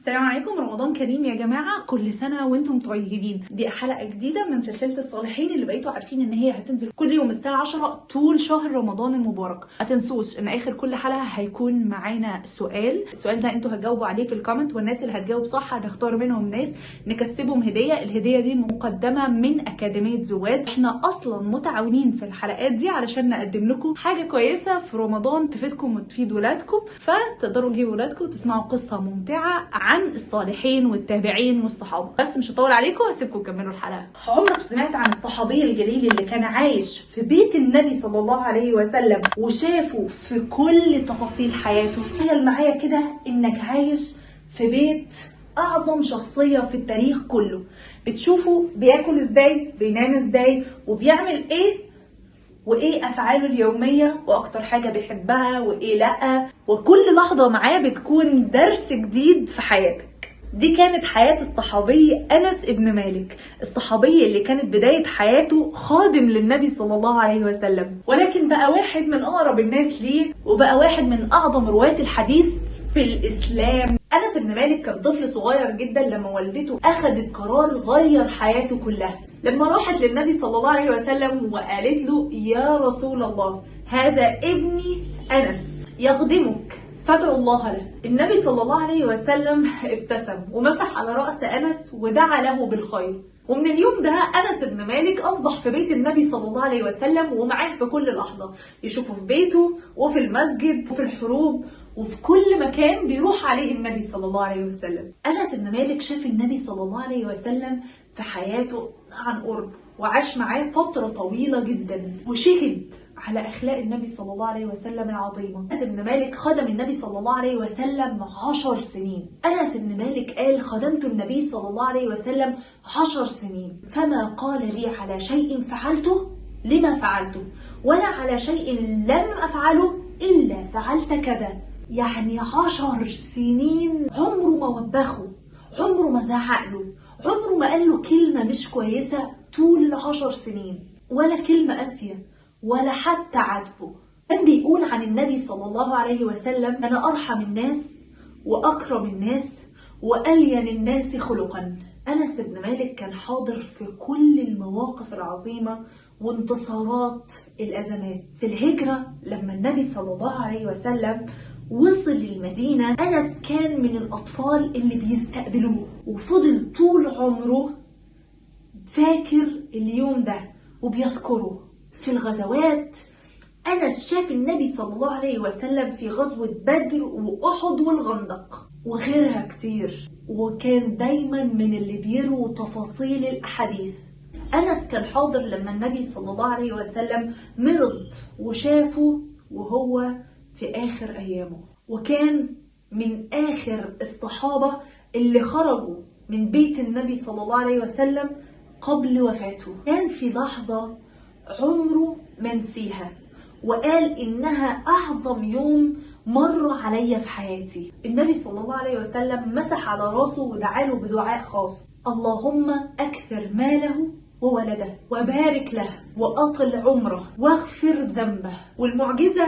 السلام عليكم، رمضان كريم يا جماعة. كل سنة وانتم طيبين. دي حلقة جديدة من سلسلة الصالحين اللي بقيتوا عارفين ان هي هتنزل كل يوم الساعة 10 طول شهر رمضان المبارك. ما تنسوش ان اخر كل حلقة هيكون معانا السؤال ده انتوا هتجاوبوا عليه في الكومنت، والناس اللي هتجاوب صح هنختار منهم ناس نكسبهم هدية. الهدية دي مقدمة من أكاديمية زواد. احنا اصلا متعاونين في الحلقات دي علشان نقدم لكم حاجة كويسة في رمضان تفيدكم وتفيد ولادكم، فتقدروا تجيبوا ولادكم وتسمعوا قصة ممتعة عن الصالحين والتابعين والصحابه. بس مش هطول عليكم، هسيبكم تكملوا الحلقه. عمرك سمعت عن الصحابي الجليل اللي كان عايش في بيت النبي صلى الله عليه وسلم وشافه في كل تفاصيل حياته؟ تخيل معايا كده انك عايش في بيت اعظم شخصيه في التاريخ كله، بتشوفه بياكل ازاي، بينام ازاي، وبيعمل ايه، وايه افعاله اليوميه، واكتر حاجه بيحبها وايه لا، وكل لحظه معاه بتكون درس جديد في حياتك. دي كانت حياه الصحابي انس ابن مالك، الصحابي اللي كانت بدايه حياته خادم للنبي صلى الله عليه وسلم، ولكن بقى واحد من اقرب الناس ليه، وبقى واحد من اعظم رواه الحديث في الاسلام. انس بن مالك كان طفل صغير جدا لما والدته اخذت قرار غير حياته كلها، لما راحت للنبي صلى الله عليه وسلم وقالت له: يا رسول الله، هذا ابني انس يخدمك فادعو الله له. النبي صلى الله عليه وسلم ابتسم ومسح على راس انس ودعا له بالخير. ومن اليوم ده انس بن مالك اصبح في بيت النبي صلى الله عليه وسلم ومعاه في كل لحظه، يشوفه في بيته وفي المسجد وفي الحروب وفي كل مكان بيروح عليه النبي صلى الله عليه وسلم. انس بن مالك شاف النبي صلى الله عليه وسلم في حياته عن قرب، وعاش معاه فتره طويله جدا، وشهد على اخلاق النبي صلى الله عليه وسلم العظيمه. انس بن مالك خدم النبي صلى الله عليه وسلم 10 سنين. انس بن مالك قال: خدمت النبي صلى الله عليه وسلم 10 سنين، فما قال لي على شيء فعلته لما فعلته، ولا على شيء لم افعله الا فعلت كذا. يعني 10 سنين عمره ما وبخه، عمره ما زعق له، عمره ما قال له كلمه مش كويسه طول ال10 سنين، ولا كلمه قاسيه، ولا حتى عاتبه. كان بيقول عن النبي صلى الله عليه وسلم: أنا أرحم الناس وأكرم الناس وألين الناس خلقا. أنس بن مالك كان حاضر في كل المواقف العظيمة وانتصارات الأزمات. في الهجرة لما النبي صلى الله عليه وسلم وصل للمدينة، أنس كان من الأطفال اللي بيستقبلوه، وفضل طول عمره فاكر اليوم ده وبيذكره. في الغزوات أنس شاف النبي صلى الله عليه وسلم في غزوة بدر وأحد والغندق وغيرها كتير، وكان دايما من اللي بيروا تفاصيل الأحاديث. أنس كان حاضر لما النبي صلى الله عليه وسلم مرض وشافه وهو في آخر أيامه، وكان من آخر الصحابة اللي خرجوا من بيت النبي صلى الله عليه وسلم قبل وفاته. كان في لحظة عمره ما نسيها، وقال إنها أعظم يوم مر عليا في حياتي. النبي صلى الله عليه وسلم مسح على راسه ودعاله بدعاء خاص: اللهم أكثر ماله وولده وبارك له وأطل عمره واغفر ذنبه. والمعجزة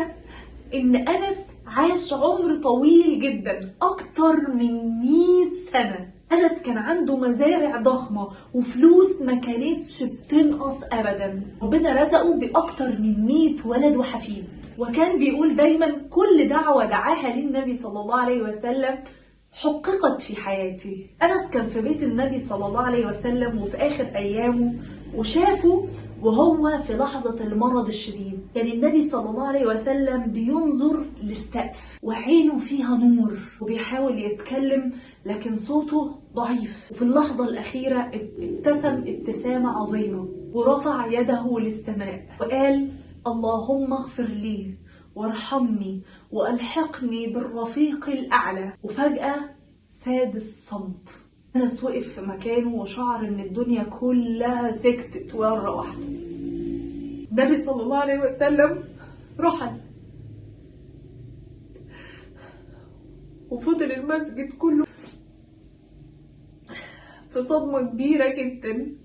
إن أنس عاش عمر طويل جدا، أكتر من 100 سنة. أنس كان عنده مزارع ضخمة وفلوس ما كانتش بتنقص أبدا. ربنا رزقه بأكتر من 100 ولد وحفيد، وكان بيقول دايما: كل دعوة دعاها للنبي صلى الله عليه وسلم حققت في حياتي. أنس كان في بيت النبي صلى الله عليه وسلم وفي آخر أيامه، وشافه وهو في لحظة المرض الشديد. كان النبي صلى الله عليه وسلم بينظر للسقف وعينه فيها نور، وبيحاول يتكلم لكن صوته ضعيف. وفي اللحظة الأخيرة ابتسم ابتسامة عظيمة ورفع يده للسماء وقال: اللهم اغفر لي وارحمني والحقني بالرفيق الأعلى. وفجأة ساد الصمت. أنس وقف في مكانه وشعر ان الدنيا كلها سكتت مرة واحدة. النبي صلى الله عليه وسلم رحل، وفضل المسجد كله في صدمة كبيرة جدا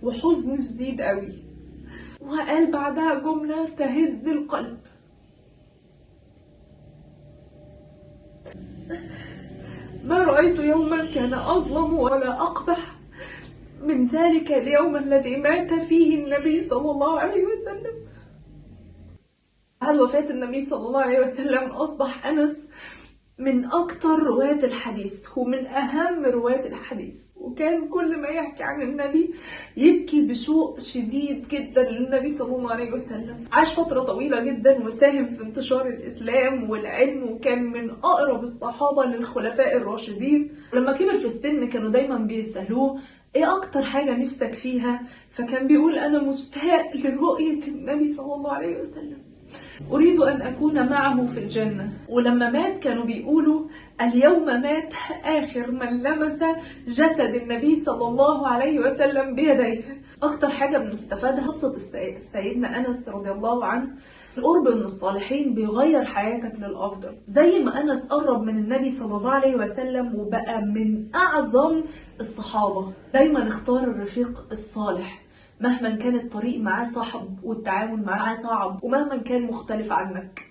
وحزن شديد قوي، وقال بعدها جملة تهز القلب: ما رأيت يوما كان أظلم ولا أقبح من ذلك اليوم الذي مات فيه النبي صلى الله عليه وسلم. بعد وفاة النبي صلى الله عليه وسلم أصبح أنس من أكتر رواة الحديث ومن أهم رواة الحديث، وكان كل ما يحكي عن النبي يبكي بشوق شديد جدا للنبي صلى الله عليه وسلم. عاش فترة طويلة جدا وساهم في انتشار الإسلام والعلم، وكان من أقرب الصحابة للخلفاء الراشدين. لما كبر في السن كانوا دايما بيسألوه ايه اكتر حاجة نفسك فيها؟ فكان بيقول انا مشتاق لرؤية النبي صلى الله عليه وسلم، أريد أن أكون معه في الجنة. ولما مات كانوا بيقولوا اليوم مات آخر من لمس جسد النبي صلى الله عليه وسلم بيديه. أكتر حاجة بنستفادها قصة سيدنا أنس رضي الله عنه، القرب من الصالحين بيغير حياتك للأفضل. زي ما أنس قرب من النبي صلى الله عليه وسلم وبقى من أعظم الصحابة، دايما اختار الرفيق الصالح مهما كان الطريق معاه صعب والتعامل معاه صعب، ومهما كان مختلف عنك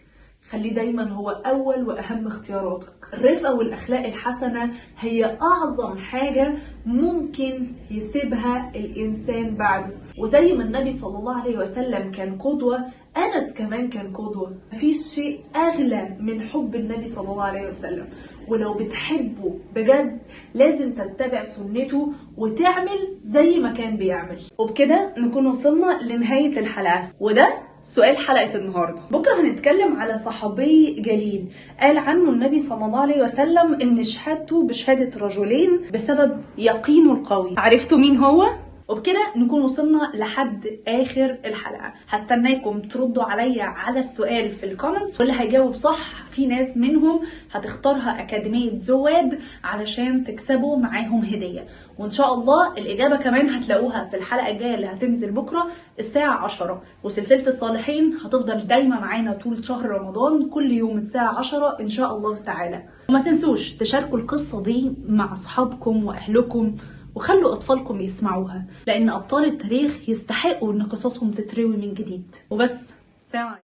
خليه دايما هو أول وأهم اختياراتك. الرفقة والأخلاق الحسنة هي أعظم حاجة ممكن يسيبها الإنسان بعده. وزي ما النبي صلى الله عليه وسلم كان قدوة، أنس كمان كان قدوة. مفيش شيء أغلى من حب النبي صلى الله عليه وسلم، ولو بتحبه بجد لازم تتبع سنته وتعمل زي ما كان بيعمل. وبكده نكون وصلنا لنهاية الحلقة، وده سؤال حلقة النهاردة. بكرة هنتكلم على صحابي جليل قال عنه النبي صلى الله عليه وسلم إن شهادته بشهادة رجلين بسبب يقينه القوي. عرفتوا مين هو؟ وبكده نكون وصلنا لحد آخر الحلقة. هستناكم تردوا عليا على السؤال في الكومنتس، واللي هيجاوب صح في ناس منهم هتختارها أكاديمية زواد علشان تكسبوا معاهم هدية. وإن شاء الله الإجابة كمان هتلاقوها في الحلقة الجاية اللي هتنزل بكرة الساعة 10. وسلسلة الصالحين هتفضل دايما معانا طول شهر رمضان كل يوم الساعة 10 إن شاء الله تعالى. وما تنسوش تشاركوا القصة دي مع أصحابكم وأهلكم، وخلوا أطفالكم يسمعوها، لأن أبطال التاريخ يستحقوا إن قصصهم تتروي من جديد. وبس، سلام عليكم.